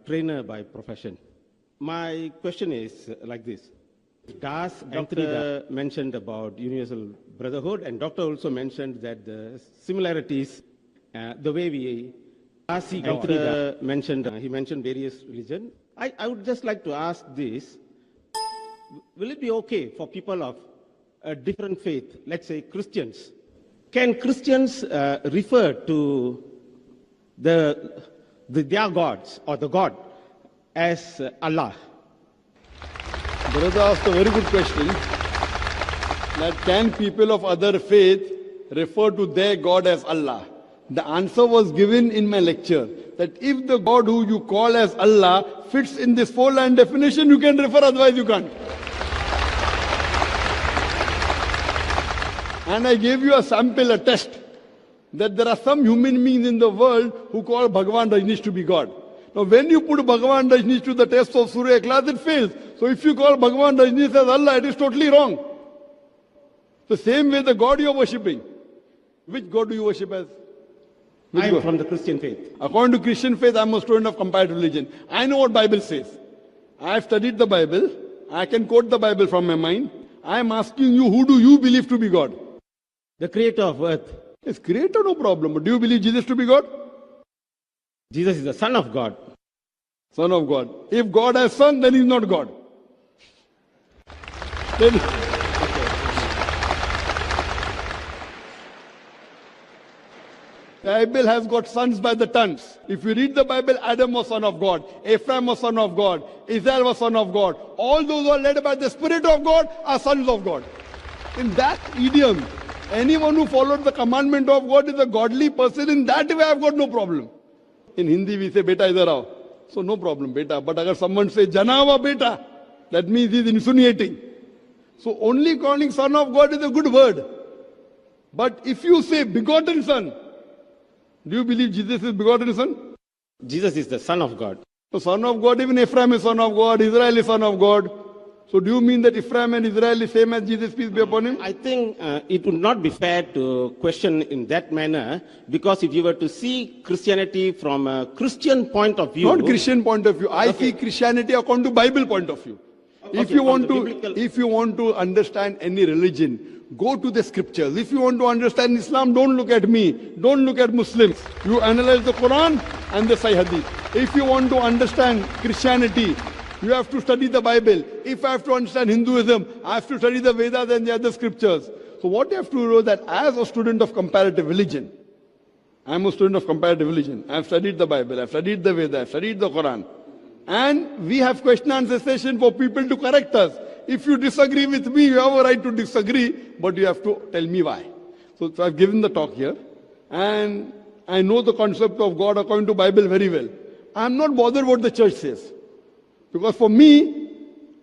trainer by profession. My question is like this. Das Doctor mentioned about universal brotherhood, and Doctor also mentioned that the similarities, the way we see God. He mentioned various religions. I would just like to ask this. Will it be okay for people of a different faith, let's say Christians? Can Christians refer to their gods or the God as Allah? Brother asked a very good question. That can people of other faith refer to their God as Allah? The answer was given in my lecture that if the God who you call as Allah fits in this four-line definition, you can refer, otherwise you can't. And I gave you a sample, a test, that there are some human beings in the world who call Bhagavan Rajneesh to be God. Now when you put Bhagavan Rajneesh to the test of Surya Ikhlas, it fails. So if you call Bhagavan Rajneesh as Allah, it is totally wrong. The same way the God you are worshipping. Which God do you worship as? I am from the Christian faith. According to Christian faith, I am a student of comparative religion. I know what Bible says. I have studied the Bible. I can quote the Bible from my mind. I am asking you, who do you believe to be God? The creator of earth. Yes, creator, no problem. But do you believe Jesus to be God? Jesus is the Son of God. Son of God. If God has son, then he is not God. Then the Bible has got sons by the tons. If you read the Bible, Adam was son of God, Ephraim was son of God, Israel was son of God. All those who are led by the Spirit of God are sons of God. In that idiom, anyone who followed the commandment of God is a godly person. In that way, I have got no problem. In Hindi, we say, beta idhar aao. So no problem, beta. But if someone says, janawa beta, that means he is insinuating. So only calling son of God is a good word. But if you say begotten son, do you believe Jesus is begotten son? Jesus is the Son of God. So son of God, even Ephraim is son of God, Israel is son of God. So do you mean that Ephraim and Israel is same as Jesus, peace be upon him? I think it would not be fair to question in that manner, because if you were to see Christianity from a Christian point of view... Not Christian point of view. I see Christianity according to Bible point of view. If you want to understand any religion, go to the scriptures. If you want to understand Islam, don't look at me. Don't look at Muslims. You analyze the Quran and the Sahih Hadith. If you want to understand Christianity, you have to study the Bible. If I have to understand Hinduism, I have to study the Vedas and the other scriptures. So what you have to know that as a student of comparative religion, I am a student of comparative religion. I have studied the Bible, I have studied the Vedas, I have studied the Quran. And we have question and answer session for people to correct us. If you disagree with me, you have a right to disagree, but you have to tell me why. So I've given the talk here, and I know the concept of God according to Bible very well. I'm not bothered what the church says. Because for me,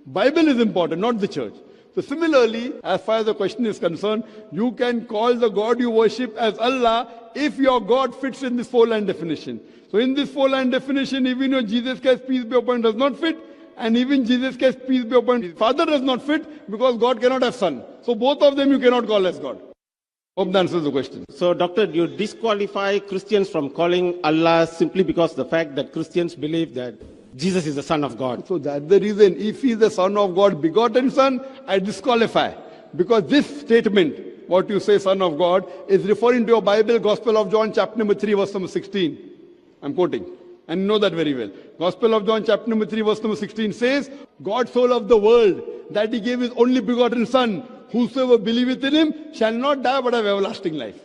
Bible is important, not the church. So similarly, as far as the question is concerned, you can call the God you worship as Allah if your God fits in this four-line definition. So in this four-line definition, even your Jesus Christ, peace be upon him, does not fit. And even Jesus Christ, peace be upon him, his father does not fit, because God cannot have son. So both of them you cannot call as God. Hope that answers the question. So Doctor, you disqualify Christians from calling Allah simply because the fact that Christians believe that Jesus is the Son of God. So that's the reason. If he is the Son of God, begotten Son, I disqualify. Because this statement, what you say Son of God, is referring to your Bible, Gospel of John, chapter number 3, verse number 16. I'm quoting. And you know that very well. Gospel of John, chapter number 3, verse number 16 says, God so loved the world that he gave his only begotten Son. Whosoever believeth in him shall not die but have everlasting life.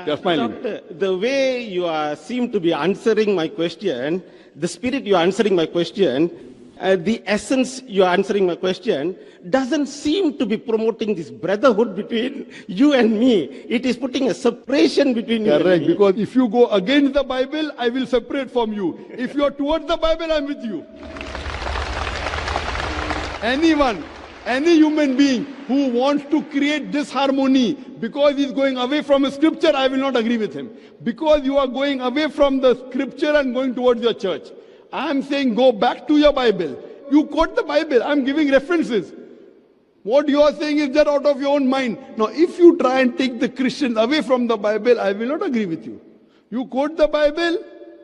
You're smiling. Doctor, the way you seem to be answering my question, the spirit you are answering my question, the essence you are answering my question, doesn't seem to be promoting this brotherhood between you and me. It is putting a separation between you and me. Correct, because if you go against the Bible, I will separate from you. If you are towards the Bible, I'm with you. Anyone, any human being who wants to create disharmony because he's going away from a scripture, I will not agree with him. Because you are going away from the scripture and going towards your church. I am saying go back to your Bible. You quote the Bible. I am giving references. What you are saying is just out of your own mind. Now, if you try and take the Christians away from the Bible, I will not agree with you. You quote the Bible,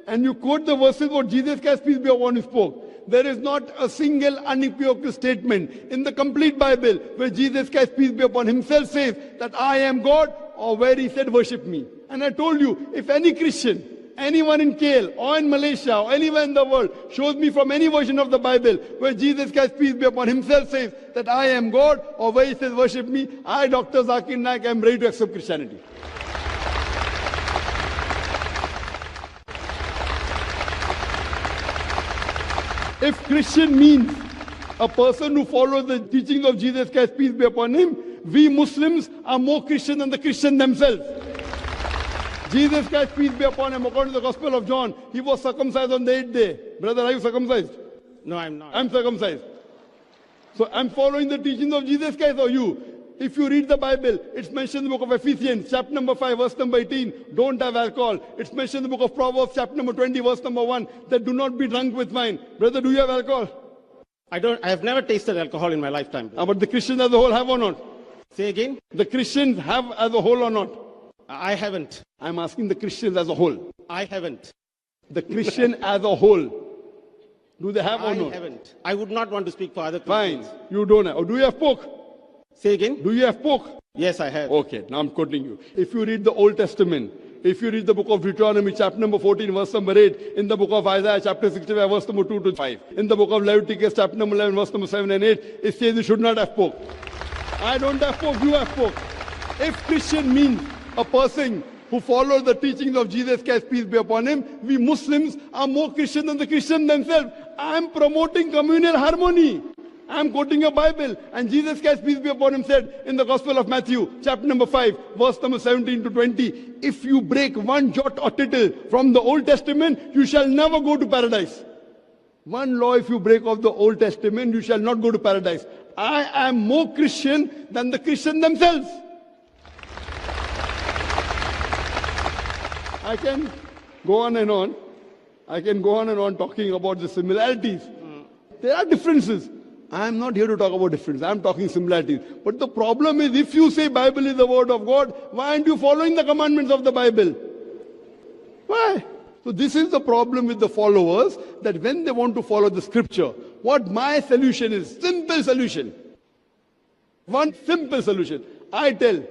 and you quote the verses what Jesus Christ, peace be upon him, spoke. There is not a single unequivocal statement in the complete Bible where Jesus Christ, peace be upon himself, says that I am God, or where he said worship me. And I told you, if any Christian, anyone in KL or in Malaysia or anywhere in the world shows me from any version of the Bible where Jesus Christ, peace be upon himself, says that I am God, or where he says worship me, I, Dr. Zakir Naik, am ready to accept Christianity. If Christian means a person who follows the teachings of Jesus Christ, peace be upon him, we Muslims are more Christian than the Christians themselves. Jesus Christ, peace be upon him, according to the Gospel of John, he was circumcised on the 8th day. Brother, are you circumcised? No, I'm not. I'm circumcised. So I'm following the teachings of Jesus Christ, or you? If you read the Bible, it's mentioned in the book of Ephesians, chapter number 5, verse number 18, don't have alcohol. It's mentioned in the book of Proverbs, chapter number 20, verse number 1, that do not be drunk with wine. Brother, do you have alcohol? I have never tasted alcohol in my lifetime. But the Christians as a whole have or not? Say again? The Christians have as a whole or not? I haven't. I'm asking the Christians as a whole. I haven't. The Christian as a whole. Do they have or not? I haven't. I would not want to speak for other Christians. Fine. You don't have. Or do you have pork? Say again? Do you have pork? Yes, I have. Okay, now I'm quoting you. If you read the Old Testament, if you read the book of Deuteronomy, chapter number 14, verse number 8, in the book of Isaiah, chapter 65, verse number 2 to 5, in the book of Leviticus, chapter number 11, verse number 7 and 8, it says you should not have pork. I don't have pork, you have pork. If Christian means a person who follows the teachings of Jesus Christ, peace be upon him, we Muslims are more Christian than the Christians themselves. I am promoting communal harmony. I am quoting a Bible, and Jesus Christ, peace be upon him, said in the Gospel of Matthew, chapter number 5, verse number 17 to 20, if you break one jot or tittle from the Old Testament, you shall never go to paradise. One law, if you break of the Old Testament, you shall not go to paradise. I am more Christian than the Christians themselves. I can go on and on. I can go on and on talking about the similarities. There are differences. I am not here to talk about difference. I am talking similarities. But the problem is, if you say Bible is the word of God, why aren't you following the commandments of the Bible? Why? So this is the problem with the followers, that when they want to follow the scripture, what my solution is, simple solution. One simple solution. I tell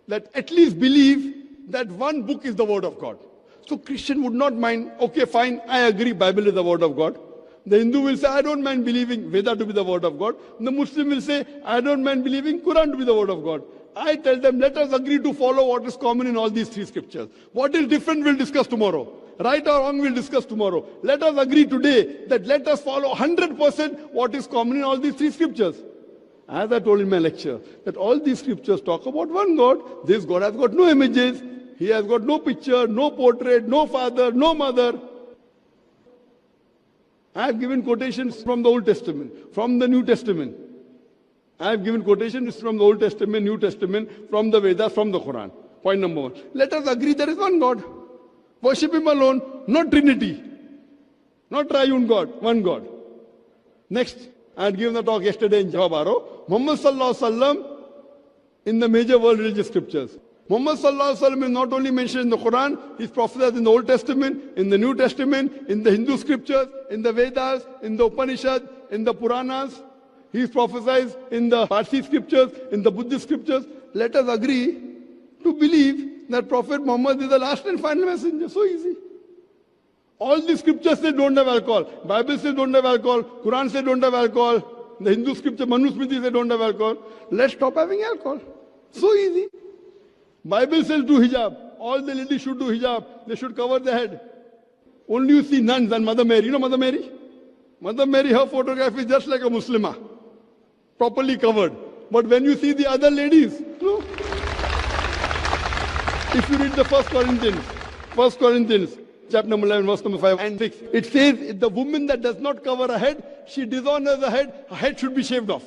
that at least believe that one book is the word of God. So Christian would not mind, okay, fine, I agree, Bible is the word of God. The Hindu will say, I don't mind believing Veda to be the word of God. The Muslim will say, I don't mind believing Quran to be the word of God. I tell them, let us agree to follow what is common in all these three scriptures. What is different, we'll discuss tomorrow. Right or wrong, we'll discuss tomorrow. Let us agree today that let us follow 100% what is common in all these three scriptures. As I told in my lecture, that all these scriptures talk about one God. This God has got no images. He has got no picture, no portrait, no father, no mother. I have given quotations from the Old Testament, from the New Testament. I have given quotations from the Old Testament, New Testament, from the Vedas, from the Quran. Point number one. Let us agree there is one God. Worship Him alone, not Trinity. Not triune God, one God. Next, I had given a talk yesterday in Jawabaro. Muhammad Sallallahu Alaihi Wasallam in the major world religious scriptures. Muhammad Sallallahu Alaihi Wasallam is not only mentioned in the Quran, he's prophesied in the Old Testament, in the New Testament, in the Hindu scriptures, in the Vedas, in the Upanishads, in the Puranas. He's prophesied in the Parsi scriptures, in the Buddhist scriptures. Let us agree to believe that Prophet Muhammad is the last and final messenger. So easy. All the scriptures say don't have alcohol. Bible says don't have alcohol. Quran says don't have alcohol. The Hindu scripture, Manusmriti says don't have alcohol. Let's stop having alcohol. So easy. Bible says do hijab. All the ladies should do hijab. They should cover their head. Only you see nuns and Mother Mary. You know Mother Mary? Mother Mary, her photograph is just like a Muslimah. Properly covered. But when you see the other ladies, no. If you read the 1 Corinthians, chapter number 11, verse number 5 and 6, it says, if the woman that does not cover her head, she dishonors her head should be shaved off.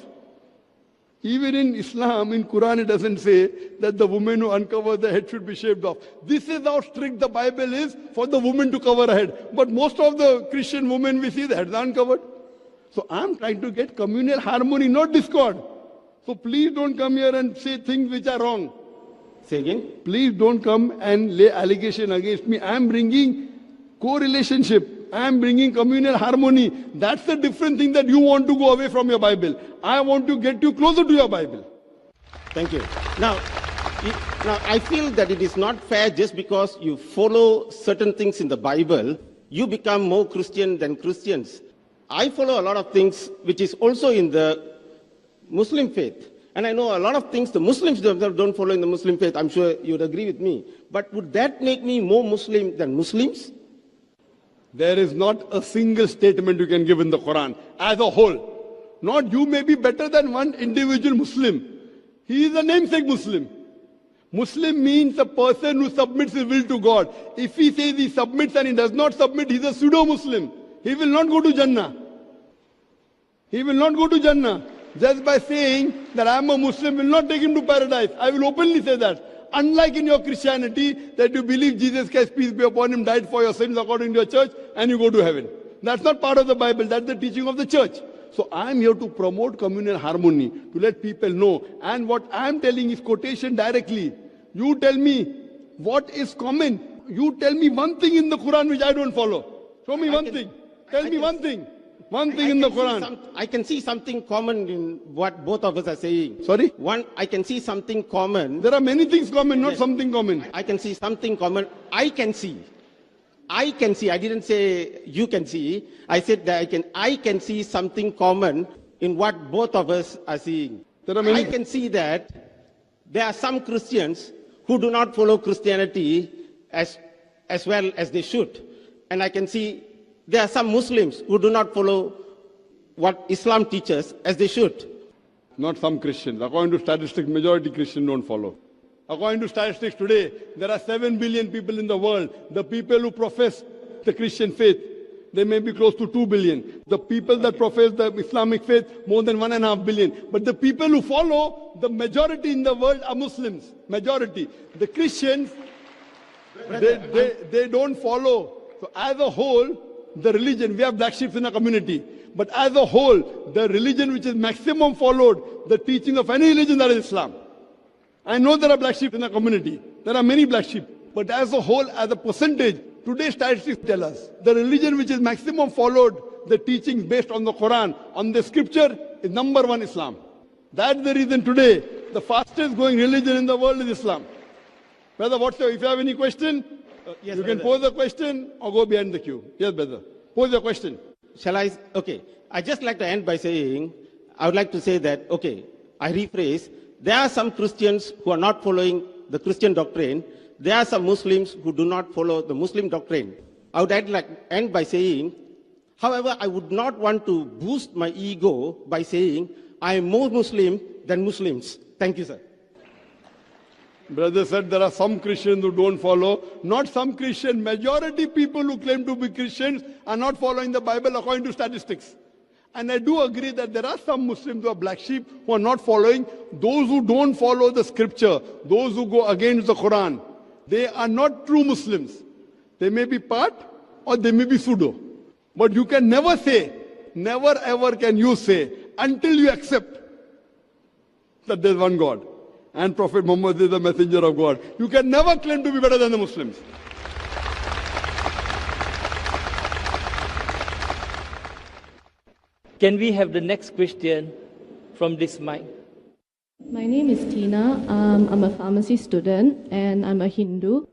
Even in Islam, in Quran, it doesn't say that the woman who uncovers the head should be shaved off. This is how strict the Bible is for the woman to cover her head. But most of the Christian women, we see the heads are uncovered. So I'm trying to get communal harmony, not discord. So please don't come here and say things which are wrong. Say again? Please don't come and lay allegation against me. I'm bringing Co-relationship. I am bringing communal harmony. That's the different thing that you want to go away from your Bible. I want to get you closer to your Bible. Thank you. Now, I feel that it is not fair just because you follow certain things in the Bible, you become more Christian than Christians. I follow a lot of things which is also in the Muslim faith. And I know a lot of things the Muslims don't follow in the Muslim faith. I'm sure you would agree with me. But would that make me more Muslim than Muslims? There is not a single statement you can give in the Quran as a whole. Not you may be better than one individual Muslim. He is a namesake Muslim. Muslim means a person who submits his will to God. If he says he submits and he does not submit, he is a pseudo-Muslim. He will not go to Jannah. He will not go to Jannah. Just by saying that I am a Muslim will not take him to paradise. I will openly say that. Unlike in your Christianity, that you believe Jesus Christ, peace be upon him, died for your sins according to your church, and you go to heaven. That's not part of the Bible. That's the teaching of the church. So I am here to promote communal harmony, to let people know. And what I am telling is quotation directly. You tell me what is common. You tell me one thing in the Quran which I don't follow. Show me one thing. Tell me one thing. One thing in the Quran. I can see something common in what both of us are saying. Sorry? I can see something common. There are many things common, not something common. I can see something common. I can see. I didn't say you can see. I said that I can see something common in what both of us are seeing. I can see that there are some Christians who do not follow Christianity as well as they should. And I can see there are some Muslims who do not follow what Islam teaches as they should. Not some Christians. According to statistics, majority Christians don't follow. According to statistics today, there are 7 billion people in the world. The people who profess the Christian faith, they may be close to 2 billion. The people that profess the Islamic faith, more than 1.5 billion. But the people who follow, the majority in the world are Muslims. Majority. The Christians, they don't follow. So as a whole, the religion, we have black sheep in our community. But as a whole, the religion which is maximum followed, the teaching of any religion, that is Islam. I know there are black sheep in the community. There are many black sheep. But as a whole, as a percentage, today's statistics tell us the religion which is maximum followed, the teachings based on the Quran, on the scripture, is number one Islam. That's the reason today, the fastest growing religion in the world is Islam. Brother, if you have any question, yes, you can pose a question or go behind the queue. Yes, brother. Pose your question. Shall I? Okay. I just like to end by saying, I would like to say that, okay, I rephrase. There are some Christians who are not following the Christian doctrine. There are some Muslims who do not follow the Muslim doctrine. I would like to end by saying, however, I would not want to boost my ego by saying, I am more Muslim than Muslims. Thank you, sir. Brother said there are some Christians who don't follow. Not some Christian. Majority people who claim to be Christians are not following the Bible according to statistics. And I do agree that there are some Muslims who are black sheep who are not following. Those who don't follow the scripture, those who go against the Quran, they are not true Muslims. They may be part or they may be pseudo. But you can never say, never ever can you say, until you accept that there is one God and Prophet Muhammad is the messenger of God. You can never claim to be better than the Muslims. Can we have the next question from this mic? My name is Tina. I'm a pharmacy student and I'm a Hindu.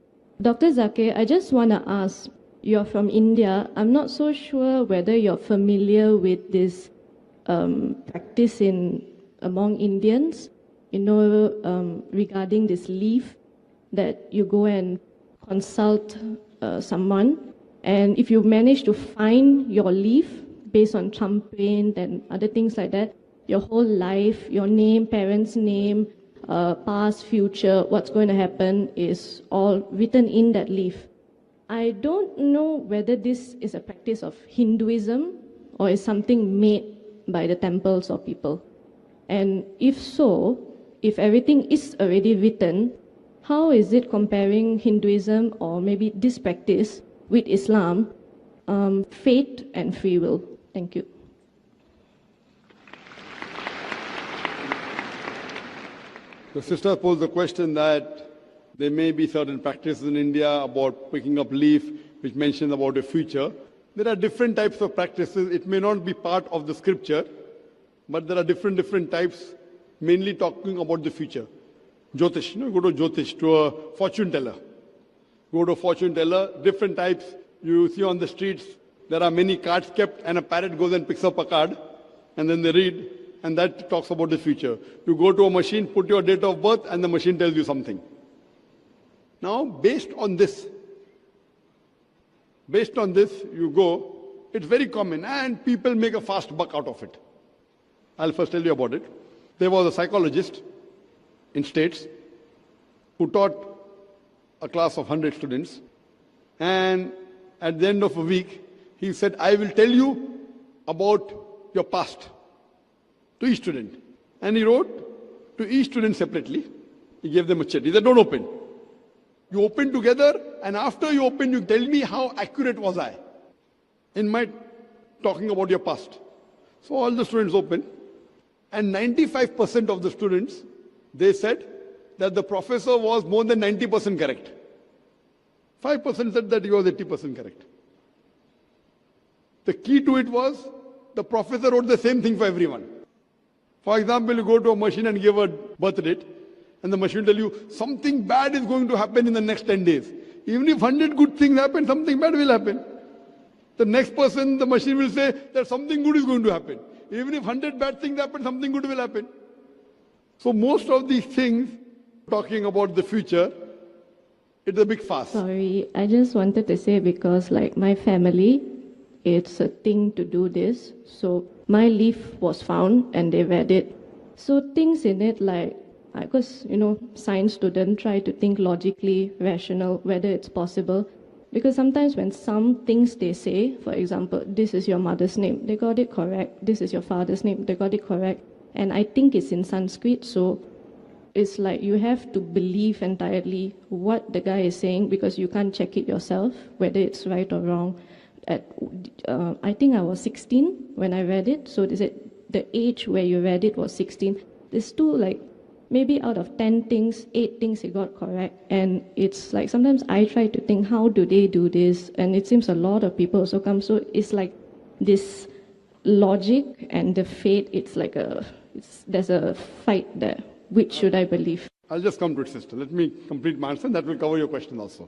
Dr. Zakir, I just want to ask, you're from India. I'm not so sure whether you're familiar with this practice among Indians, regarding this leaf that you go and consult someone. And if you manage to find your leaf, based on champagne and other things like that, your whole life, your name, parents' name, past, future, what's going to happen is all written in that leaf. I don't know whether this is a practice of Hinduism or is something made by the temples or people. And if so, if everything is already written, how is it comparing Hinduism or maybe this practice with Islam, faith and free will? Thank you. The sister posed the question that there may be certain practices in India about picking up leaf which mentions about a future. There are different types of practices. It may not be part of the scripture, but there are different types, mainly talking about the future. Jyotish, you go to Jyotish, to a fortune teller. Go to a fortune teller, different types. You see on the streets, there are many cards kept, and a parrot goes and picks up a card, and then they read, and that talks about the future. You go to a machine, put your date of birth, and the machine tells you something. Now, based on this, you go, it's very common, and people make a fast buck out of it. I'll first tell you about it. There was a psychologist in States who taught a class of 100 students, and at the end of a week, he said, I will tell you about your past to each student. And he wrote to each student separately. He gave them a chit. He said, don't open. You open together, and after you open, you tell me how accurate was I in my talking about your past. So all the students opened, and 95% of the students, they said that the professor was more than 90% correct. 5% said that he was 80% correct. The key to it was the professor wrote the same thing for everyone. For example, you go to a machine and give a birth date, and the machine will tell you something bad is going to happen in the next 10 days. Even if 100 good things happen, something bad will happen. The next person, the machine will say that something good is going to happen. Even if 100 bad things happen, something good will happen. So most of these things, talking about the future, it's a big fuss. Sorry, I just wanted to say, because like my family, it's a thing to do this. So my leaf was found and they read it. So things in it like, because, science student try to think logically, rational, whether it's possible. Because sometimes when some things they say, for example, this is your mother's name, they got it correct. This is your father's name, they got it correct. And I think it's in Sanskrit, so it's like you have to believe entirely what the guy is saying, because you can't check it yourself, whether it's right or wrong. I think I was 16 when I read it, so they said the age where you read it was 16. There's still like, maybe out of 10 things, 8 things he got correct. And it's like, sometimes I try to think, how do they do this? And it seems a lot of people also come. So it's like this logic and the fate, it's like there's a fight there. Which should I believe? I'll just come to it, sister. Let me complete my answer, and that will cover your question also.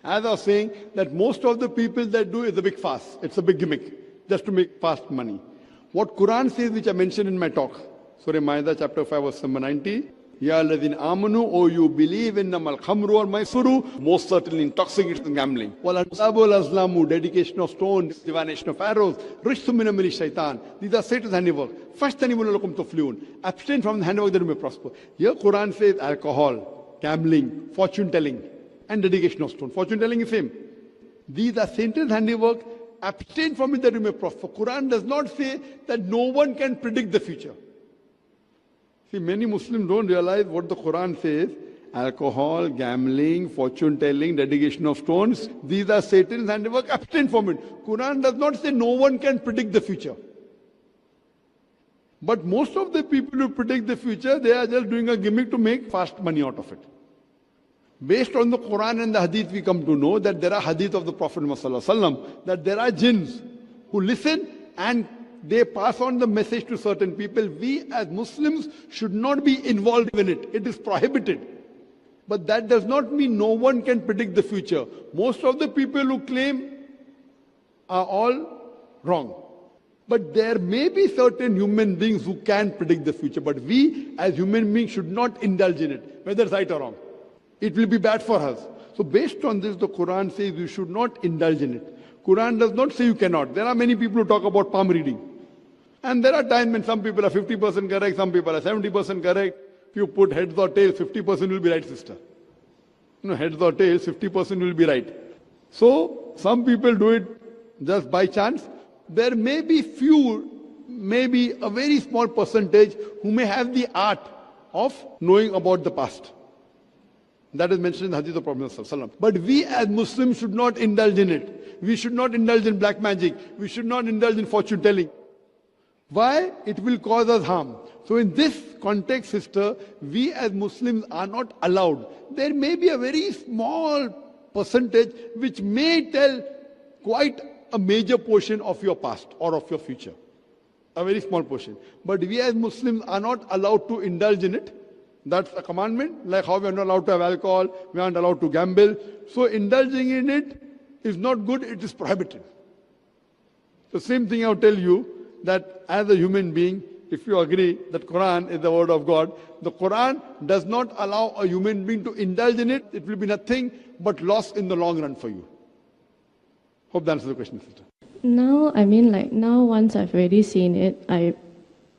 As I was saying, that most of the people that do is a big fuss. It's a big gimmick, just to make fast money. What Quran says, which I mentioned in my talk, Surah Ma'idah, chapter 5, verse number 90, Ya alladhina amanu, O you believe in namal khamru or maisuru, most certainly intoxicating and gambling. Wal ansabul azlamu, dedication of stones, divination of arrows, rishtu min amali shaitan. These are Satan's handiwork. Fashtanibu lakum tuflihun. Abstain from the handiwork that you may prosper. Here Quran says alcohol, gambling, fortune telling, and dedication of stone. Fortune telling is same. These are Satan's handiwork. Abstain from it that you may prosper. Quran does not say that no one can predict the future. See, many Muslims don't realize what the Quran says. Alcohol, gambling, fortune telling, dedication of stones. These are Satan's handiwork. Abstain from it. Quran does not say no one can predict the future. But most of the people who predict the future, they are just doing a gimmick to make fast money out of it. Based on the Quran and the Hadith, we come to know that there are Hadith of the Prophet ﷺ, that there are jinns who listen and they pass on the message to certain people. We as Muslims should not be involved in it. It is prohibited. But that does not mean no one can predict the future. Most of the people who claim are all wrong. But there may be certain human beings who can predict the future. But we as human beings should not indulge in it, whether it's right or wrong. It will be bad for us. So based on this, the Quran says you should not indulge in it. Quran does not say you cannot. There are many people who talk about palm reading. And there are times when some people are 50% correct, some people are 70% correct. If you put heads or tails, 50% will be right, sister. Heads or tails, 50% will be right. So some people do it just by chance. There may be few, maybe a very small percentage who may have the art of knowing about the past. That is mentioned in the Hadith of Prophet ﷺ. But we as Muslims should not indulge in it. We should not indulge in black magic. We should not indulge in fortune telling. Why? It will cause us harm. So in this context, sister, we as Muslims are not allowed. There may be a very small percentage which may tell quite a major portion of your past or of your future. A very small portion. But we as Muslims are not allowed to indulge in it. That's a commandment, like how we are not allowed to have alcohol, we aren't allowed to gamble. So indulging in it is not good, it is prohibited. The same thing I'll tell you, that as a human being, if you agree that Quran is the word of God, the Quran does not allow a human being to indulge in it. It will be nothing but loss in the long run for you. Hope that answers the question, sister. Now, now once I've already seen it, I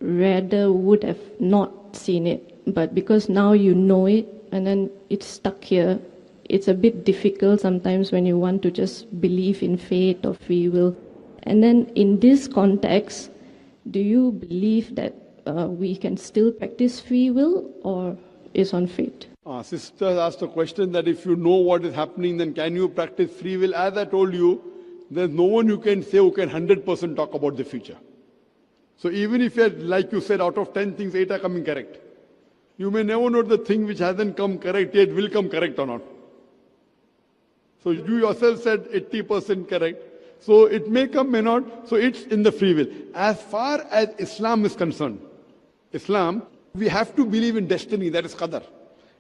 rather would have not seen it. But because now you know it, and then it's stuck here, it's a bit difficult sometimes when you want to just believe in fate or free will. And then in this context, do you believe that we can still practice free will, or is on fate? Sister asked a question that if you know what is happening, then can you practice free will? As I told you, there's no one you can say who can 100% talk about the future. So even if you're, like you said, out of 10 things, 8 are coming correct. You may never know the thing which hasn't come correct yet will come correct or not. So you yourself said 80% correct. So it may come, may not. So it's in the free will. As far as Islam is concerned, Islam, we have to believe in destiny, that is qadar.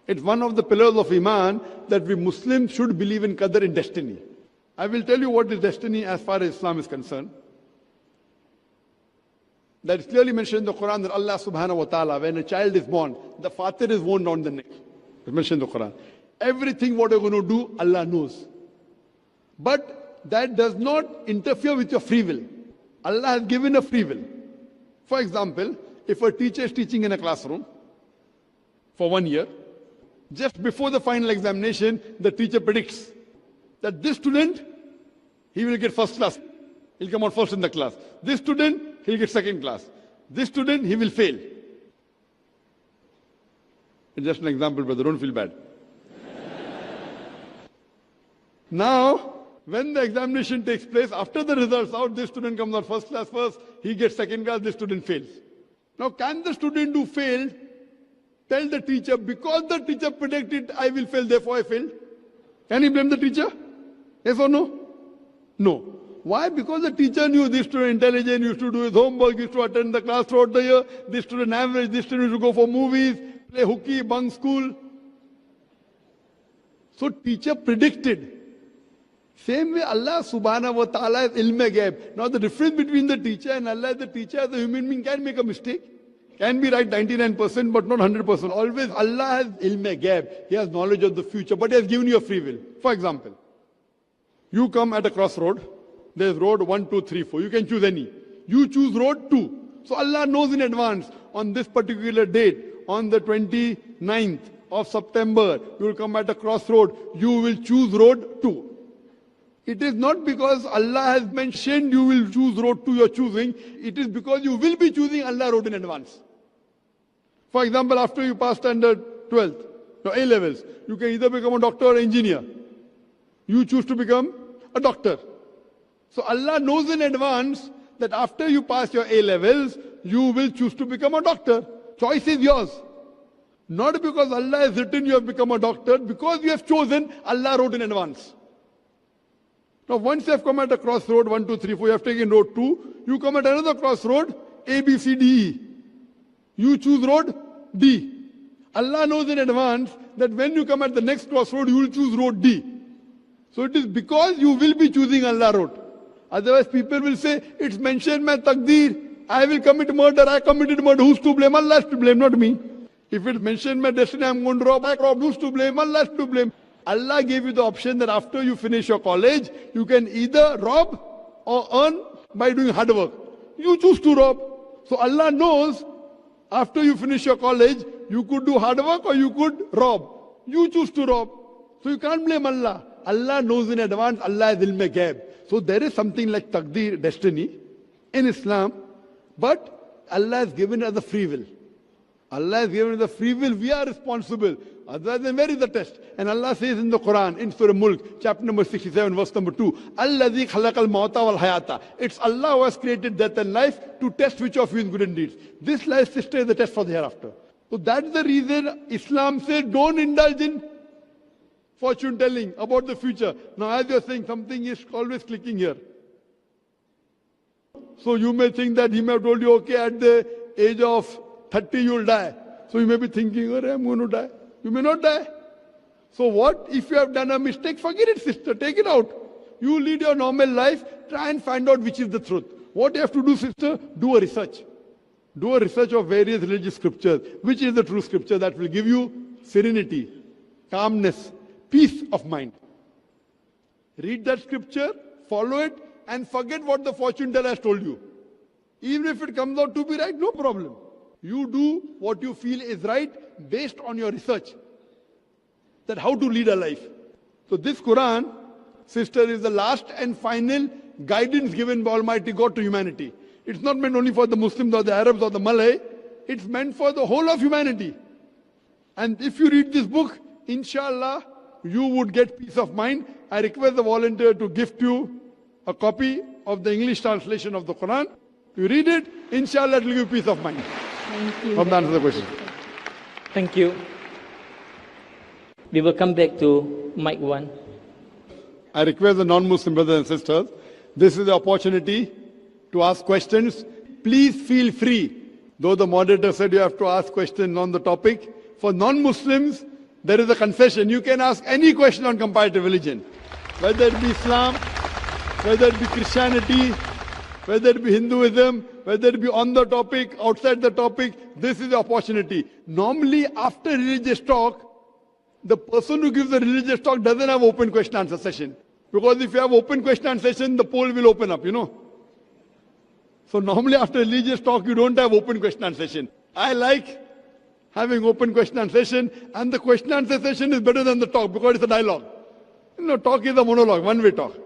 It's one of the pillars of Iman that we Muslims should believe in qadar, in destiny. I will tell you what is destiny as far as Islam is concerned. That is clearly mentioned in the Quran that Allah subhanahu wa ta'ala, when a child is born, the father is worn down the neck. It's mentioned in the Quran. Everything what you're going to do, Allah knows. But that does not interfere with your free will. Allah has given a free will. For example, if a teacher is teaching in a classroom for 1 year, just before the final examination, the teacher predicts that this student, he will get first class. He'll come out first in the class. This student, he'll get second class. This student, he will fail. It's just an example, brother. Don't feel bad. Now, when the examination takes place, after the results out, this student comes out first class first, he gets second class, this student fails. Now, can the student who failed tell the teacher, because the teacher predicted I will fail, therefore I failed? Can he blame the teacher? Yes or no? No. Why? Because the teacher knew this student intelligent, used to do his homework, used to attend the class throughout the year, this student average, this student used to go for movies, play hooky, bunk school. So teacher predicted. Same way Allah subhanahu wa ta'ala is ilm-e-ghaib. Now the difference between the teacher and Allah is the teacher as a human being can make a mistake. Can be right 99% but not 100%. Always Allah has ilm-e-ghaib. He has knowledge of the future, but He has given you a free will. For example, you come at a crossroad. There's road 1, 2, 3, 4. You can choose any. You choose road 2. So Allah knows in advance, on this particular date, on the 29th of September, you will come at a crossroad. You will choose road 2. It is not because Allah has mentioned you will choose road 2 you're choosing. It is because you will be choosing Allah road in advance. For example, after you pass standard 12th, your A levels, you can either become a doctor or engineer. You choose to become a doctor. So Allah knows in advance that after you pass your A levels, you will choose to become a doctor. Choice is yours. Not because Allah has written you have become a doctor, because you have chosen, Allah wrote in advance. Now once you have come at a crossroad, 1, 2, 3, 4, you have taken road 2, you come at another crossroad, A, B, C, D, E. You choose road D. Allah knows in advance that when you come at the next crossroad, you will choose road D. So it is because you will be choosing Allah road. Otherwise people will say, it's mentioned my taqdeer, I will commit murder, I committed murder, who's to blame? Allah is to blame, not me. If it's mentioned my destiny, I'm going to rob, I robbed, who's to blame? Allah is to blame. Allah gave you the option that after you finish your college, you can either rob or earn by doing hard work. You choose to rob. So Allah knows after you finish your college, you could do hard work or you could rob. You choose to rob. So you can't blame Allah. Allah knows in advance, Allah is ilm-e-ghaib. So there is something like taqdeer, destiny, in Islam, but Allah has given us the free will. Allah has given us the free will, we are responsible. Otherwise, then where is the test? And Allah says in the Quran, in Surah Mulk, chapter number 67, verse number 2, Alladhi khalaqal mawta wal hayata. It's Allah who has created death and life to test which of you is good in deeds. This life, sister, is the test for the hereafter. So that's the reason Islam says don't indulge in fortune telling about the future. Now as you're saying, something is always clicking here. So you may think that he may have told you, okay, at the age of 30 you'll die. So you may be thinking, oh, I'm going to die. You may not die. So what? If you have done a mistake, forget it, sister. Take it out. You lead your normal life. Try and find out which is the truth. What you have to do, sister? Do a research. Do a research of various religious scriptures. Which is the true scripture that will give you serenity, calmness, peace of mind. Read that scripture, follow it, and forget what the fortune teller has told you. Even if it comes out to be right, no problem. You do what you feel is right based on your research. That how to lead a life. So this Quran, sister, is the last and final guidance given by Almighty God to humanity. It's not meant only for the Muslims or the Arabs or the Malay. It's meant for the whole of humanity. And if you read this book, inshallah, you would get peace of mind. I request the volunteer to gift you a copy of the English translation of the Quran. You read it, inshallah, it will give you peace of mind. Thank you. Hope that answers the question. Thank you. We will come back to mic 1. I request the non-Muslim brothers and sisters, this is the opportunity to ask questions. Please feel free. Though the moderator said you have to ask questions on the topic, for non-Muslims, there is a concession. You can ask any question on comparative religion. Whether it be Islam, whether it be Christianity, whether it be Hinduism, whether it be on the topic, outside the topic, this is the opportunity. Normally, after religious talk, the person who gives the religious talk doesn't have open question answer session. Because if you have open question answer session, the poll will open up, you know. So normally after religious talk, you don't have open question answer session. I like having open question answer session, and the question answer session is better than the talk because it's a dialogue. You know, talk is a monologue, one-way talk.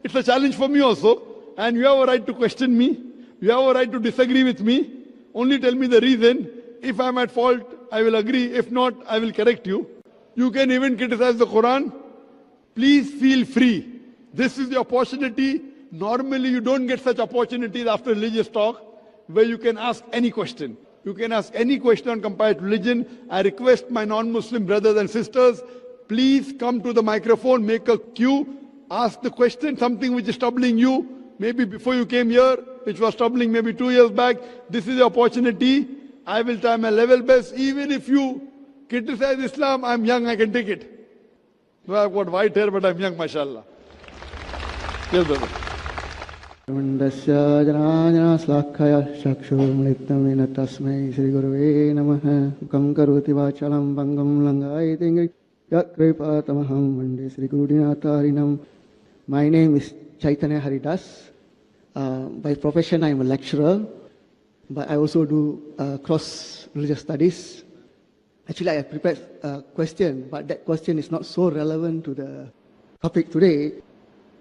It's a challenge for me also, and you have a right to question me. You have a right to disagree with me. Only tell me the reason. If I'm at fault, I will agree. If not, I will correct you. You can even criticize the Quran. Please feel free. This is the opportunity. Normally, you don't get such opportunities after religious talk where you can ask any question. You can ask any question on comparative religion. I request my non-Muslim brothers and sisters, please come to the microphone, make a queue, ask the question, something which is troubling you, maybe before you came here, which was troubling maybe 2 years back. This is the opportunity. I will try my level best. Even if you criticize Islam, I'm young, I can take it. So I've got white hair, but I'm young, mashallah. Yes, brother. Mandasya janajana slakhaya chakshurmritamena tasmai Sri Gurave namaha ukam karoti vachalam bangam langayati ingri yakripatamaham vande Sri Gurudinatarinam. My name is Chaitanya Haridas. By profession I am a lecturer, but I also do cross-religious studies. Actually I have prepared a question, but that question is not so relevant to the topic today.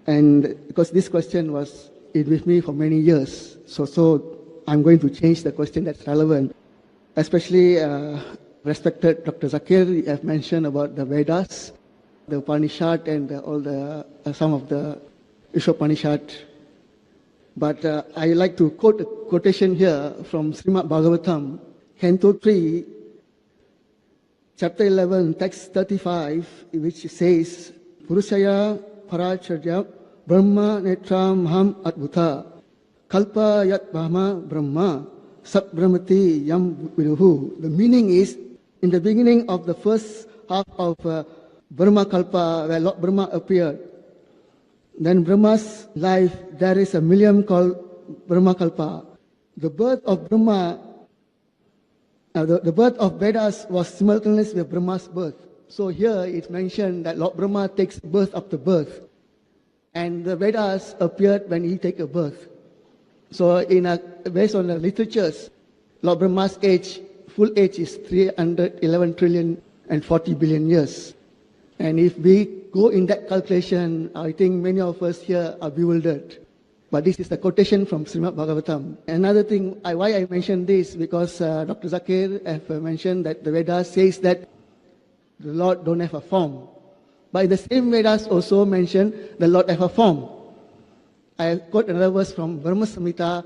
And because this question was with me for many years, so I'm going to change the question that's relevant. Especially respected Dr. Zakir, you have mentioned about the Vedas, the Upanishad, and all the some of the Ishopanishad. But I like to quote a quotation here from Srimad Bhagavatam, Canto 3, Chapter 11, Text 35, which says, Purushaya Paracharya Brahma Netram Ham Adbhuta Kalpa Yat Brahma Brahma Sat Brahmati Yam Viduhu. The meaning is, in the beginning of the first half of Brahma Kalpa, where Lord Brahma appeared, then Brahma's life, there is a millennium called Brahma Kalpa. The birth of Brahma, the birth of Vedas was simultaneous with Brahma's birth. So here it's mentioned that Lord Brahma takes birth after birth. And the Vedas appeared when he takes a birth. So based on the literatures, Lord Brahma's age, full age is 311 trillion and 40 billion years. And if we go in that calculation, I think many of us here are bewildered. But this is the quotation from Srimad Bhagavatam. Another thing, why I mentioned this, because Dr. Zakir have mentioned that the Vedas says that the Lord don't have a form. But the same Vedas also mention the Lord have a form. I quote another verse from Brahma Samhita,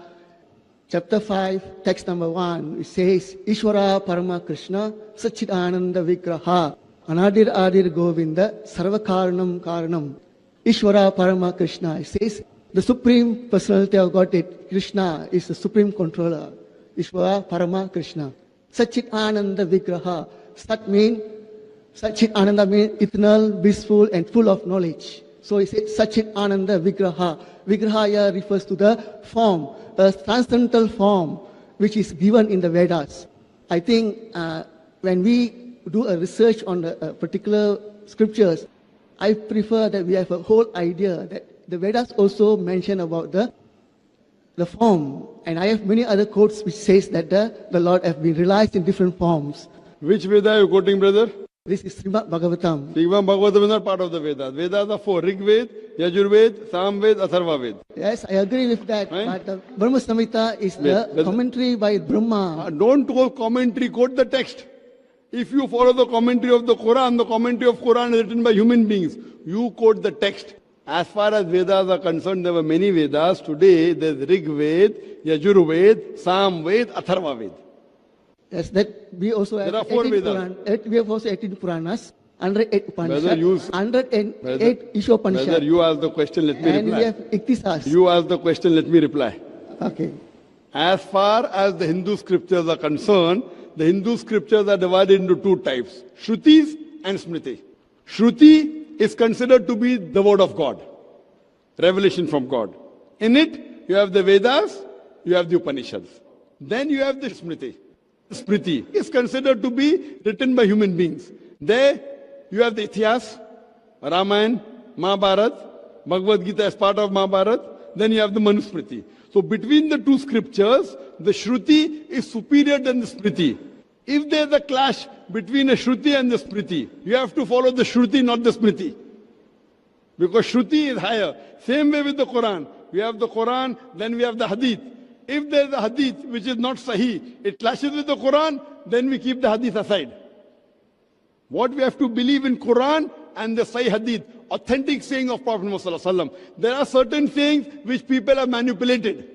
chapter 5, text number 1. It says, Ishvara Parama Krishna Satchidananda Vigraha Anadir Adir Govinda Sarvakaranam Karanam Ishvara Parama Krishna. It says the Supreme Personality of Godhead, Krishna, is the Supreme Controller. Ishvara Parama Krishna. Sachit Ananda Vigraha. Sachit Ananda means eternal, blissful and full of knowledge. So it says Sachit Ananda Vigraha. Vigraha here refers to the form, a transcendental form which is given in the Vedas. I think when we do a research on the particular scriptures, I prefer that we have a whole idea that the Vedas also mention about the form. And I have many other quotes which says that the Lord have been realized in different forms. Which Veda are you quoting, brother? This is Srimad Bhagavatam. Srimad Bhagavatam is not part of the Vedas. Vedas are four: Rig Ved, Yajur Ved, Sam Ved, Atharva Ved. Yes, I agree with that. Right? But the Brahma Samhita is the commentary by Brahma. Don't quote commentary, quote the text. If you follow the commentary of the commentary of Quran is written by human beings. You quote the text. As far as Vedas are concerned, there were many Vedas. Today, there's Rig Ved, Yajur Ved, Sam Ved, Atharva Ved. Yes, that we also have There are four 18 Vedas. we have also 18 Puranas, 108 Whether you- Upanishads, 108 Ishopanishads. Whether you ask the question, let me And we reply. have Iktisas. You ask the question, let me reply. Okay. As far as the Hindu scriptures are concerned, the Hindu scriptures are divided into two types: Shrutis and Smriti. Shruti is considered to be the word of God, revelation from God. In it, you have the Vedas, you have the Upanishads. Then you have the Smriti. Smriti is considered to be written by human beings. There, you have the Ithiyas, Ramayana, Mahabharat, Bhagavad Gita as part of Mahabharat. Then you have the Manusmriti. So between the two scriptures, the Shruti is superior than the Smriti. If there is a clash between a Shruti and the Smriti, you have to follow the Shruti, not the Smriti. Because Shruti is higher. Same way with the Quran. We have the Quran, then we have the Hadith. If there is a Hadith which is not Sahih, it clashes with the Quran, then we keep the Hadith aside. What we have to believe in Quran and the Sahih Hadith, authentic saying of Prophet Muhammad. There are certain sayings which people have manipulated.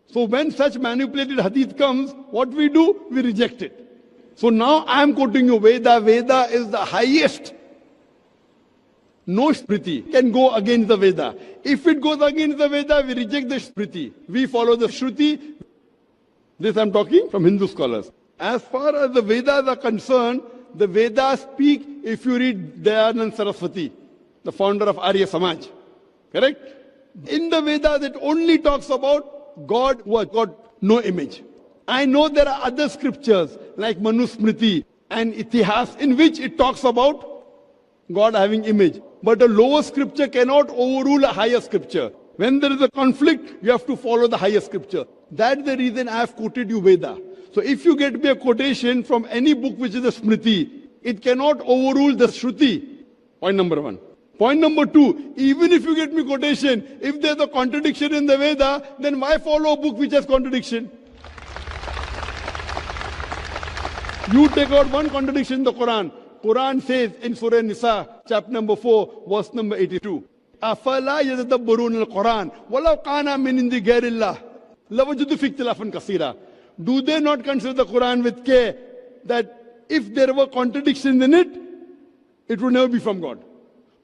So when such manipulated Hadith comes, what we do? We reject it. So now I am quoting you Veda. Veda is the highest. No Smriti can go against the Veda. If it goes against the Veda, we reject the Smriti. We follow the Shruti. This I am talking from Hindu scholars. As far as the Vedas are concerned, the Vedas speak, if you read Dayanand Saraswati, the founder of Arya Samaj. Correct? In the Vedas, it only talks about God who has got no image. I know there are other scriptures like Manusmriti and Itihas in which it talks about God having image. But a lower scripture cannot overrule a higher scripture. When there is a conflict, you have to follow the higher scripture. That's the reason I have quoted you Veda. So if you get me a quotation from any book which is a Smriti, it cannot overrule the Shruti. Point number one. Point number two, even if you get me quotation, if there's a contradiction in the Veda, then why follow a book which has contradiction? You take out one contradiction in the Quran. Quran says in Surah Nisa, chapter number 4, verse number 82. أَفَلَا يَتَدَبَّرُونَ الْقُرْآنَ وَلَوْ كَانَ مِنْ عِنْدِ غَيْرِ اللَّهِ لَوَجَدُوا فِيهِ اخْتِلَافًا كَثِيرًا. Do they not consider the Quran with care that if there were contradictions in it, it would never be from God?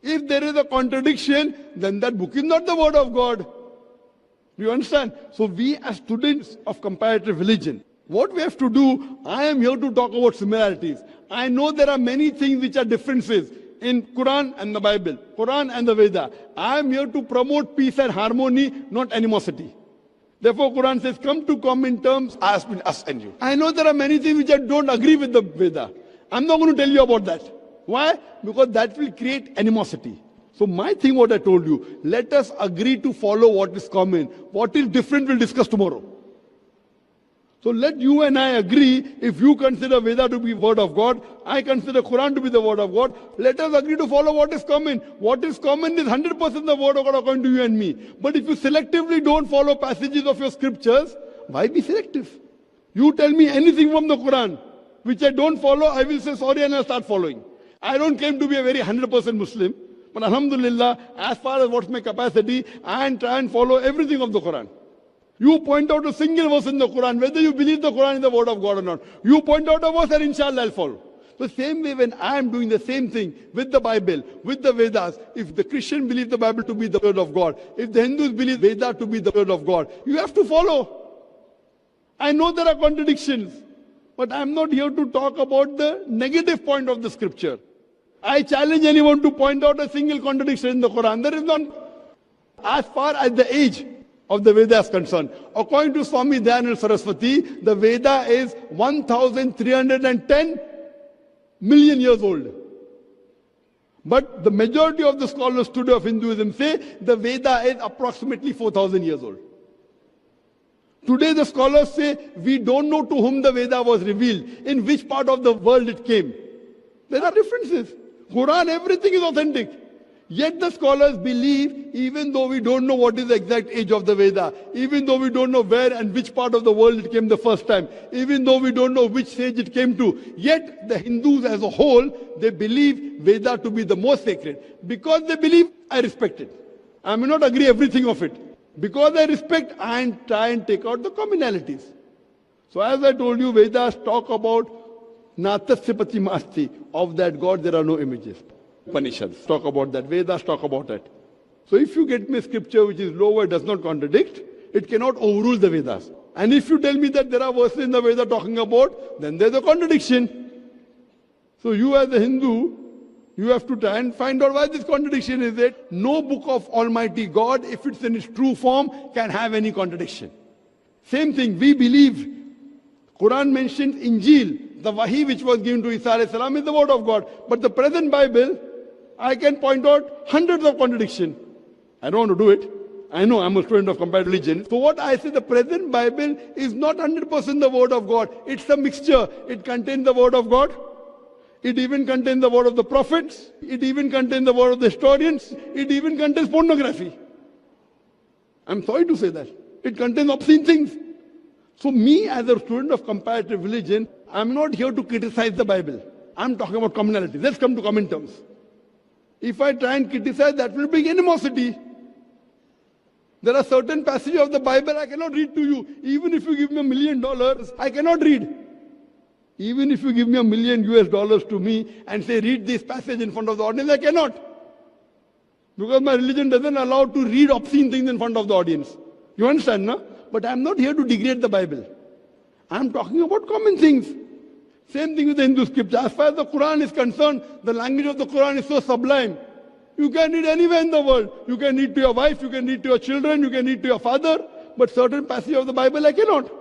If there is a contradiction, then that book is not the word of God. Do you understand? So we as students of comparative religion, what we have to do, I am here to talk about similarities. I know there are many things which are differences in Quran and the Bible, Quran and the Veda. I am here to promote peace and harmony, not animosity. Therefore, Quran says, come to common terms as between us and you. I know there are many things which I don't agree with the Veda. I'm not going to tell you about that. Why? Because that will create animosity. So my thing, what I told you, let us agree to follow what is common. What is different, we'll discuss tomorrow. So let you and I agree, if you consider Veda to be word of God, I consider Quran to be the word of God, let us agree to follow what is common. What is common is 100% the word of God according to you and me. But if you selectively don't follow passages of your scriptures, why be selective? You tell me anything from the Quran, which I don't follow, I will say sorry and I'll start following. I don't claim to be a very 100% Muslim, but alhamdulillah, as far as what's my capacity, I try and follow everything of the Quran. You point out a single verse in the Quran, whether you believe the Quran is the word of God or not. You point out a verse and inshallah I'll follow. The same way when I am doing the same thing with the Bible, with the Vedas, if the Christian believes the Bible to be the word of God, if the Hindus believe Veda to be the word of God, you have to follow. I know there are contradictions, but I am not here to talk about the negative point of the scripture. I challenge anyone to point out a single contradiction in the Quran. There is none. As far as the age of the Veda is concerned, according to Swami Dayananda Saraswati, the Veda is 1310 million years old. But the majority of the scholars today of Hinduism say the Veda is approximately 4,000 years old. Today the scholars say we don't know to whom the Veda was revealed, in which part of the world it came. There are differences. Quran, everything is authentic. Yet the scholars believe, even though we don't know what is the exact age of the Veda, even though we don't know where and which part of the world it came the first time, even though we don't know which stage it came to, yet the Hindus as a whole, they believe Veda to be the most sacred. Because they believe, I respect it. I may not agree everything of it. Because I respect, I try and take out the commonalities. So as I told you, Vedas talk about Natasya Pratimasti. Of that God, there are no images. Upanishads talk about that. Vedas talk about that. So if you get me a scripture which is lower, does not contradict, it cannot overrule the Vedas. And if you tell me that there are verses in the Veda talking about, then there's a contradiction. So you as a Hindu, you have to try and find out why this contradiction is that no book of Almighty God, if it's in its true form, can have any contradiction. Same thing, we believe Quran mentions Injil, the Wahi which was given to Isa alayhi salam is the word of God. But the present Bible, I can point out hundreds of contradictions. I don't want to do it. I know I'm a student of comparative religion. So what I say, the present Bible is not 100% the word of God. It's a mixture. It contains the word of God. It even contains the word of the prophets. It even contains the word of the historians. It even contains pornography. I'm sorry to say that. It contains obscene things. So me as a student of comparative religion, I'm not here to criticize the Bible. I'm talking about commonality. Let's come to common terms. If I try and criticize, that will bring animosity. There are certain passages of the Bible I cannot read to you. Even if you give me $1 million, I cannot read. Even if you give me $1 million US to me and say, read this passage in front of the audience, I cannot. Because my religion doesn't allow to read obscene things in front of the audience. You understand, no? But I'm not here to degrade the Bible. I'm talking about common things. Same thing with the Hindu scripture. As far as the Quran is concerned, the language of the Quran is so sublime. You can read anywhere in the world. You can read to your wife, you can read to your children, you can read to your father. But certain passages of the Bible I cannot.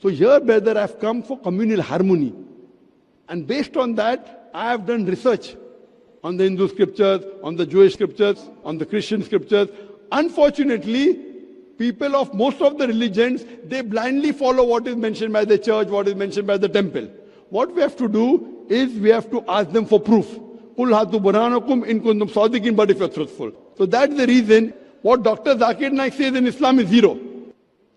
So here, brother, I've come for communal harmony. And based on that, I have done research on the Hindu scriptures, on the Jewish scriptures, on the Christian scriptures. Unfortunately, people of most of the religions, they blindly follow what is mentioned by the church, what is mentioned by the temple. What we have to do is we have to ask them for proof. Qul hatu burhanakum in kuntum sadiqin, but if you're truthful. So that's the reason what Dr. Zakir Naik says in Islam is zero.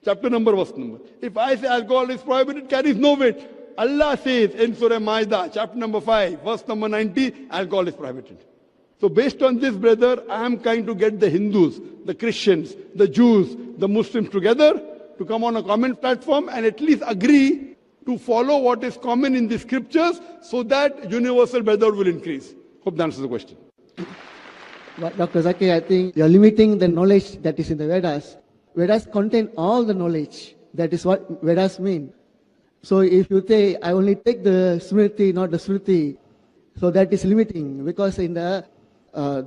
Chapter number, verse number. If I say alcohol is prohibited, it carries no weight. Allah says in Surah Ma'idah, chapter number 5, verse number 90, alcohol is prohibited. So based on this, brother, I am trying to get the Hindus, the Christians, the Jews, the Muslims together to come on a common platform and at least agree to follow what is common in the scriptures so that universal brotherhood will increase. Hope that answers the question. But Dr. Zakir, I think you're limiting the knowledge that is in the Vedas. Vedas contain all the knowledge. That is what Vedas mean. So if you say, I only take the Smriti, not the Sruti, so that is limiting. Because in the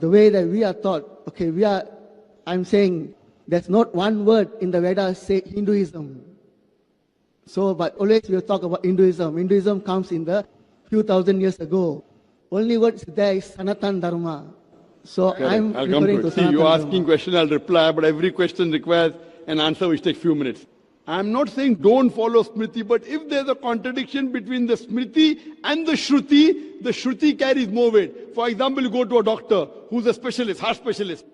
way that we are taught, okay, I'm saying there's not one word in the Vedas say Hinduism. So, but always we'll talk about Hinduism. Hinduism comes in the few thousand years ago. Only word there is Sanatan Dharma. So Correct. I'm I'll come referring to to it. See, you're asking Dharma. question, I'll reply, but every question requires an answer which takes few minutes. I'm not saying don't follow Smriti, but if there's a contradiction between the Smriti and the Shruti carries more weight. For example, you go to a doctor who's a specialist, heart specialist,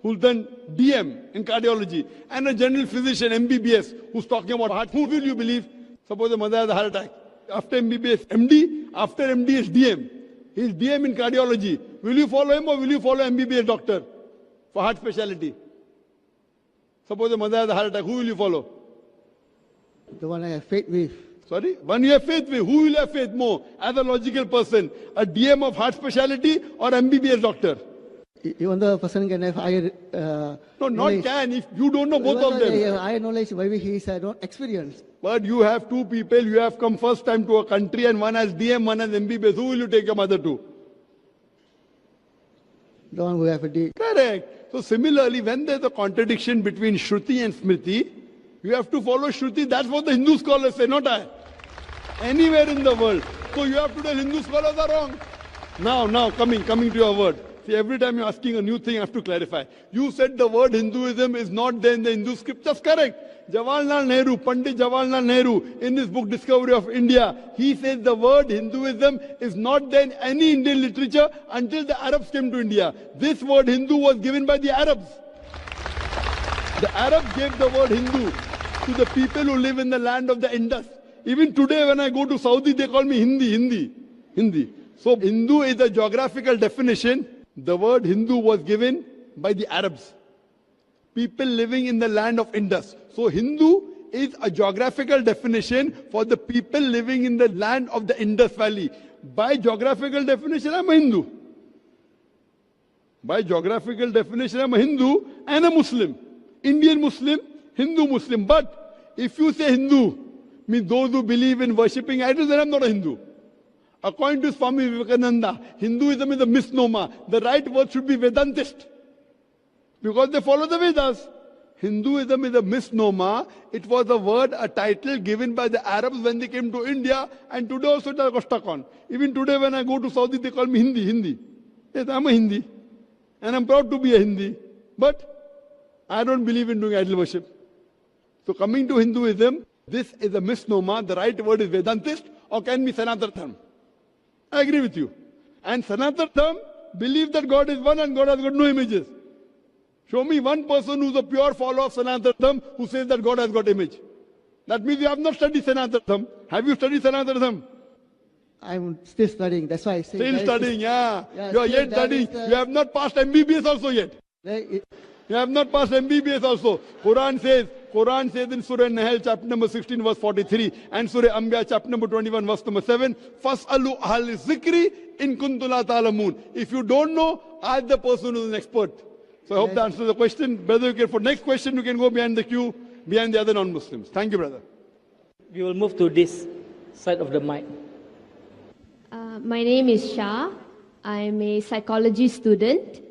who's done DM in cardiology, and a general physician, MBBS, who's talking about heart. Who will you believe? Suppose the mother has a heart attack. After MBBS, MD, after MD is DM. He's DM in cardiology. Will you follow him or will you follow MBBS doctor for heart specialty? Suppose the mother has a heart attack. Who will you follow? The one I have faith with. Sorry? One you have faith with. Who will you have faith more as a logical person? A DM of heart specialty or MBBS doctor? Even the person can have higher No, not knowledge. can. If you don't know both Even of though them. they have higher knowledge, maybe he is not experienced. But you have two people, you have come first time to a country and one has DM, one has MBBS. Who will you take your mother to? The one who have a D. Correct. So similarly, when there's a contradiction between Shruti and Smriti, you have to follow Shruti. That's what the Hindu scholars say, not I. Anywhere in the world. So you have to tell Hindu scholars are wrong. Now, coming to your word. See, every time you're asking a new thing, I have to clarify. You said the word Hinduism is not there in the Hindu scriptures. Correct. Jawaharlal Nehru, Pandit Jawaharlal Nehru, in his book Discovery of India, he says the word Hinduism is not there in any Indian literature until the Arabs came to India. This word Hindu was given by the Arabs. The Arabs gave the word Hindu to the people who live in the land of the Indus. Even today when I go to Saudi, they call me Hindi. So Hindu is a geographical definition. The word Hindu was given by the Arabs. People living in the land of Indus. So Hindu is a geographical definition for the people living in the land of the Indus Valley. By geographical definition, I'm a Hindu. By geographical definition, I'm a Hindu and a Muslim. Indian Muslim, Hindu Muslim. But if you say Hindu, means those who believe in worshipping idols, then I'm not a Hindu. According to Swami Vivekananda, Hinduism is a misnomer. The right word should be Vedantist. Because they follow the Vedas. Hinduism is a misnomer. It was a word, a title given by the Arabs when they came to India, and today also it got stuck on. Even today when I go to Saudi, they call me Hindi. Yes, I'm a Hindi. And I'm proud to be a Hindi. But I don't believe in doing idol worship. So coming to Hinduism, this is a misnomer. The right word is Vedantist or can be Sanatana Dharma. I agree with you. And Sanatana Dharma believe that God is one and God has got no images. Show me one person who's a pure follower of Sanatana Dharma who says that God has got image. That means you have not studied Sanatana Dharma. Have you studied Sanatana Dharma? I'm still studying. That's why I say. Still studying, yeah. You are still yet studying. You have not passed MBBS also yet. You have not passed MBBS also. Quran says in Surah Nahl chapter number 16 verse 43 and Surah Anbiya chapter number 21 verse number 7, Fas'alu ahal zikri in kuntum la ta'lamun. If you don't know, ask the person who is an expert. So I hope that answers the question. Brother, for next question you can go behind the queue, behind the other non-Muslims. Thank you, brother. We will move to this side of the mic. My name is Shah. I'm a psychology student.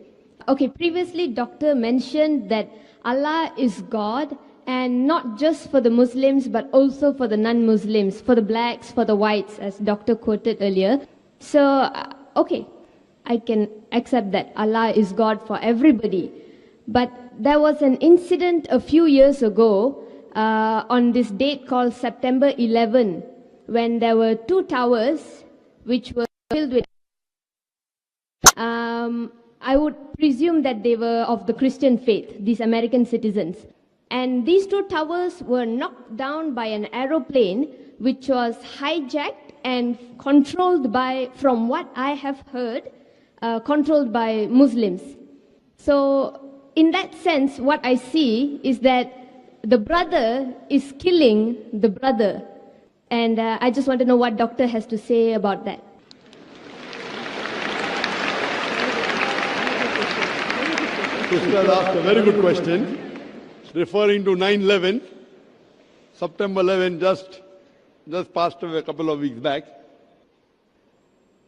Okay, previously doctor mentioned that Allah is God, and not just for the Muslims but also for the non-Muslims, for the blacks, for the whites, as doctor quoted earlier. So, okay, I can accept that Allah is God for everybody. But there was an incident a few years ago on this date called September 11, when there were two towers which were filled with I would presume that they were of the Christian faith, these American citizens. And these two towers were knocked down by an aeroplane which was hijacked and controlled by, from what I have heard, controlled by Muslims. So in that sense, what I see is that the brother is killing the brother. And I just want to know what doctor has to say about that. Sister asked a very good question, referring to 9/11, September 11, just passed away a couple of weeks back.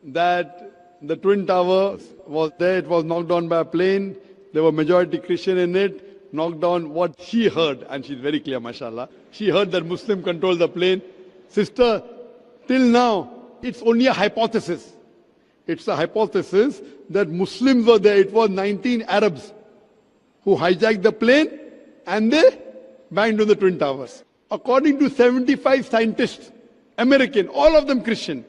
That the Twin Towers was there, it was knocked down by a plane, there were majority Christian in it, knocked down what she heard, and she's very clear, mashallah. She heard that Muslim controlled the plane. Sister, till now, it's only a hypothesis. It's a hypothesis that Muslims were there. It was 19 Arabs who hijacked the plane and they banged on the Twin Towers. According to 75 scientists, American, all of them Christian,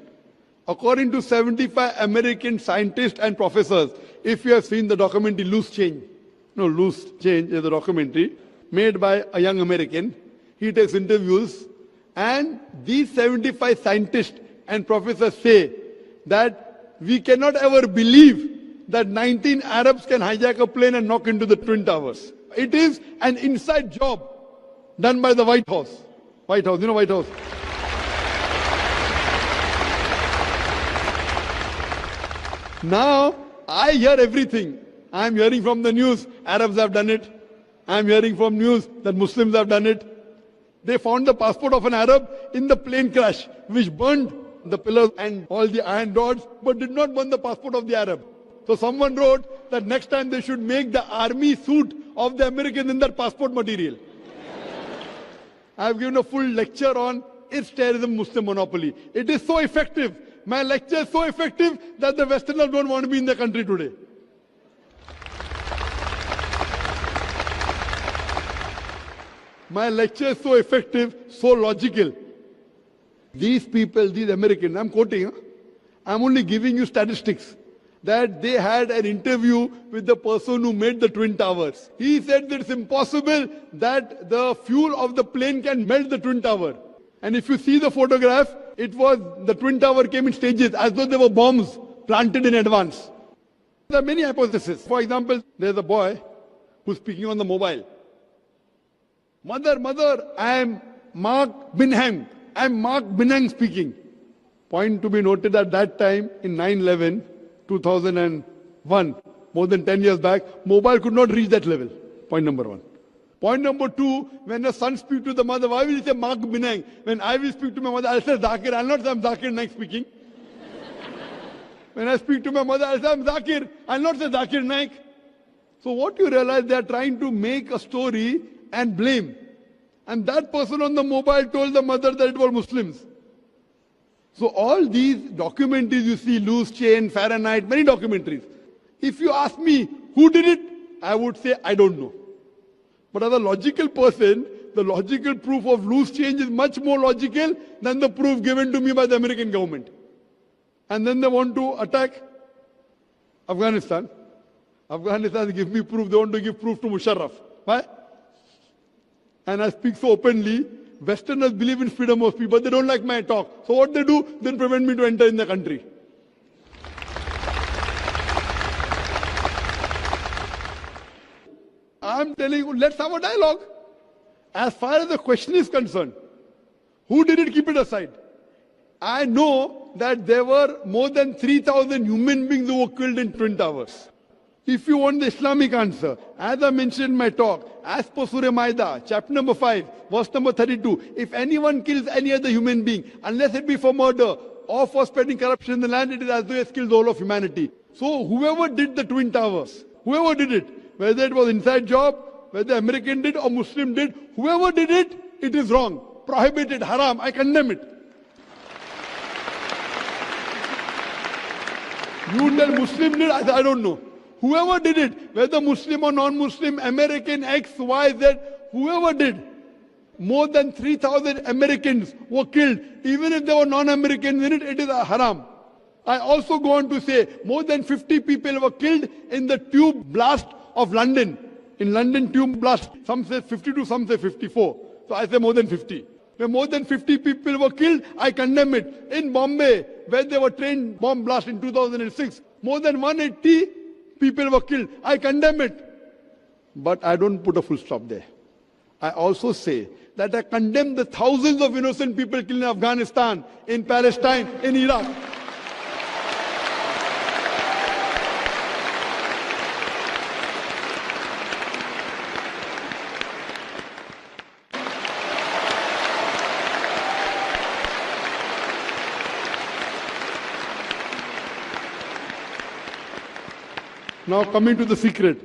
according to 75 American scientists and professors, if you have seen the documentary Loose Change is a documentary made by a young American. He takes interviews, and these 75 scientists and professors say that we cannot ever believe that 19 Arabs can hijack a plane and knock into the Twin Towers. It is an inside job done by the White House. White House, you know White House? Now, I hear everything. I'm hearing from the news, Arabs have done it. I'm hearing from news that Muslims have done it. They found the passport of an Arab in the plane crash, which burned the pillars and all the iron rods, but did not burn the passport of the Arab. So someone wrote that next time they should make the army suit of the Americans in that passport material. I've given a full lecture on is terrorism Muslim monopoly. It is so effective. My lecture is so effective that the Westerners don't want to be in the country today. My lecture is so effective, so logical. These people, these Americans, I'm quoting, I'm only giving you statistics, that they had an interview with the person who made the Twin Towers. He said that it's impossible that the fuel of the plane can melt the Twin Tower. And if you see the photograph, it was the Twin Tower came in stages as though there were bombs planted in advance. There are many hypotheses. For example, there's a boy who's speaking on the mobile. Mother, I am Mark Binham. I am Mark Binham speaking. Point to be noted at that time in 9/11, 2001, more than 10 years back, mobile could not reach that level. Point number one. Point number two, when a son speaks to the mother, why will he say Mark Binham? When I will speak to my mother, I'll say Zakir. I'll not say I'm Zakir Naik speaking. When I speak to my mother, I'll say I'm Zakir. I'll not say Zakir Naik. So what you realize, they are trying to make a story and blame. And that person on the mobile told the mother that it was Muslims. So all these documentaries you see, Loose Chain, Fahrenheit, many documentaries. If you ask me who did it, I would say I don't know. But as a logical person, the logical proof of loose change is much more logical than the proof given to me by the American government. And then they want to attack Afghanistan. Afghanistan give me proof, they want to give proof to Musharraf. Why? And I speak so openly, Westerners believe in freedom of speech, but they don't like my talk. So what they do, then prevent me to enter in the country. I'm telling you, let's have a dialogue. As far as the question is concerned, who did it, keep it aside. I know that there were more than 3,000 human beings who were killed in Twin Towers. If you want the Islamic answer, as I mentioned in my talk, as per Surah Maida, chapter number 5, verse number 32, if anyone kills any other human being, unless it be for murder or for spreading corruption in the land, it is as though he has killed all of humanity. So whoever did the Twin Towers, whoever did it, whether it was inside job, whether American did or Muslim did, whoever did it, it is wrong, prohibited, haram, I condemn it. You tell Muslim did, I don't know. Whoever did it, whether Muslim or non-Muslim, American, X, Y, Z, whoever did, more than 3,000 Americans were killed. Even if they were non-Americans in it, it is a haram. I also go on to say, more than 50 people were killed in the tube blast of London. In London tube blast, some say 52, some say 54. So I say more than 50. When more than 50 people were killed, I condemn it. In Bombay, where there were train bomb blast in 2006, more than 180 people were killed. I condemn it. But I don't put a full stop there. I also say that I condemn the thousands of innocent people killed in Afghanistan, in Palestine, in Iraq. Now coming to the secret.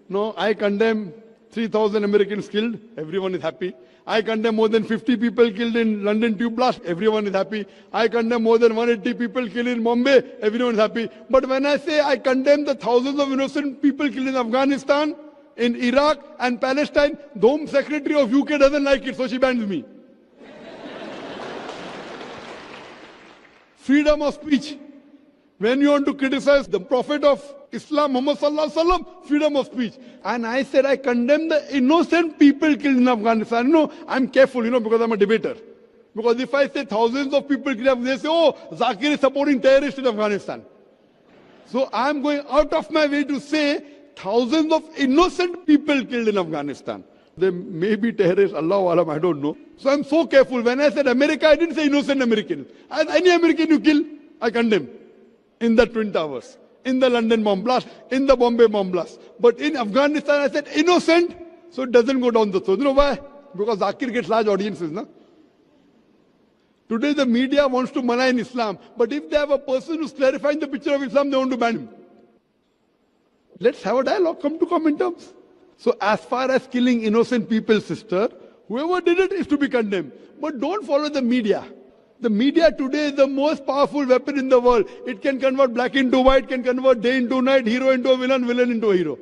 No, I condemn 3,000 Americans killed. Everyone is happy. I condemn more than 50 people killed in London tube blast. Everyone is happy. I condemn more than 180 people killed in Bombay. Everyone is happy. But when I say I condemn the thousands of innocent people killed in Afghanistan, in Iraq and Palestine, the Home Secretary of UK doesn't like it, so she bans me. Freedom of speech. When you want to criticize the Prophet of Islam, Muhammad Sallallahu Alaihi Wasallam, freedom of speech. And I said I condemn the innocent people killed in Afghanistan. No, I'm careful, because I'm a debater. Because if I say thousands of people killed, they say, oh, Zakir is supporting terrorists in Afghanistan. So I'm going out of my way to say thousands of innocent people killed in Afghanistan. They may be terrorists, Allahu Alam, I don't know. So I'm so careful. When I said America, I didn't say innocent Americans. As any American you kill, I condemn. in the Twin Towers, in the London bomb blast, in the Bombay bomb blast. But in Afghanistan, I said innocent, so it doesn't go down the throat. You know why? Because Zakir gets large audiences, no? Today the media wants to malign Islam, but if they have a person who's clarifying the picture of Islam, they want to ban him. Let's have a dialogue, come to common terms. So as far as killing innocent people, sister, whoever did it is to be condemned. But don't follow the media. The media today is the most powerful weapon in the world. It can convert black into white, can convert day into night, hero into a villain, villain into a hero.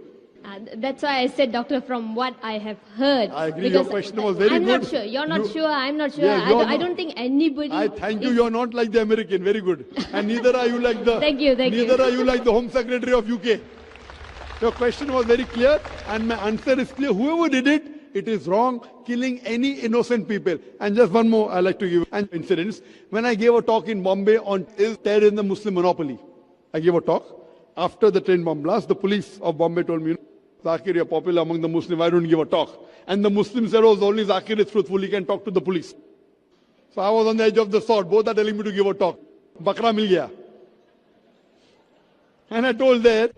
That's why I said, doctor, from what I have heard. I agree, your question was very I'm good. Not sure. You're not sure, I'm not sure. Yes, I don't think anybody... I thank you, you're not like the American, very good. And neither are you like the... Thank you. Neither are you like the Home Secretary of UK. Your question was very clear, and my answer is clear. Whoever did it, it is wrong, killing any innocent people. And just one more I like to give an incident. When I gave a talk in Bombay on is terror in the Muslim monopoly, I gave a talk. After the train bomb blast, the police of Bombay told me, Zakir, you're popular among the Muslims, why don't you give a talk? And the Muslims said, oh, only Zakir is truthful, he can talk to the police. So I was on the edge of the sword. Both are telling me to give a talk. Bakra mil gaya. And I told that